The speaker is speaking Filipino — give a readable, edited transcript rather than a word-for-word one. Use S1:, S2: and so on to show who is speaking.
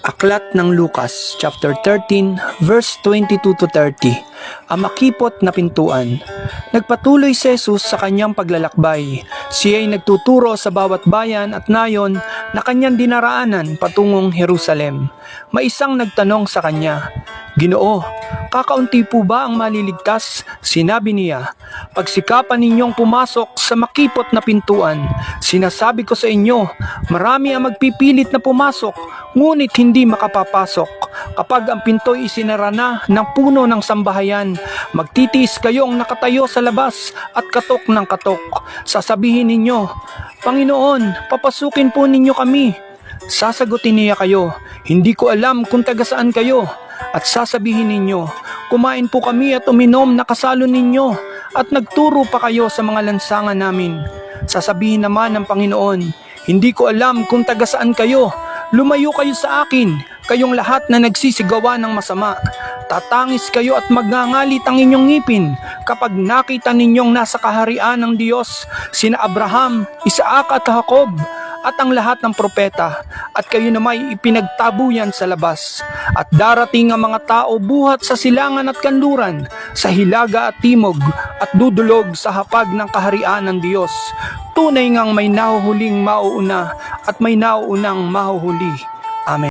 S1: Aklat ng Lucas, chapter 13, verse 22 to 30. Ang makipot na pintuan. Nagpatuloy si Jesus sa kanyang paglalakbay. Siya ay nagtuturo sa bawat bayan at nayon na kanyang dinaraanan patungong Jerusalem. May isang nagtanong sa kanya, "Ginoo, kakaunti po ba ang maliligtas?" Sinabi niya, "Pagsikapan ninyong pumasok sa makipot na pintuan. Sinasabi ko sa inyo, marami ang magpipilit na pumasok, ngunit hindi makapapasok. Kapag ang pinto'y isinara na ng puno ng sambahayan, magtitiis kayong nakatayo sa labas at katok ng katok. Sasabihin ninyo, 'Panginoon, papasukin po ninyo kami.' Sasagutin niya kayo, 'Hindi ko alam kung taga saan kayo.' At sasabihin ninyo, 'Kumain po kami at uminom na kasalo ninyo, at nagturo pa kayo sa mga lansangan namin.' Sasabihin naman ng Panginoon, 'Hindi ko alam kung taga saan kayo. Lumayo kayo sa akin, kayong lahat na nagsisigawa ng masama. Tatangis kayo at magngangalit ang inyong ngipin kapag nakita ninyong nasa kaharian ng Diyos sina Abraham, Isaac at Jacob, at ang lahat ng propeta, at kayo na may ipinagtabuyan sa labas. At darating ang mga tao buhat sa silangan at kanluran, sa hilaga at timog, at dudulog sa hapag ng kaharian ng Diyos. Tunay ngang may nahuhuling mauuna at may nauunang mahuhuli."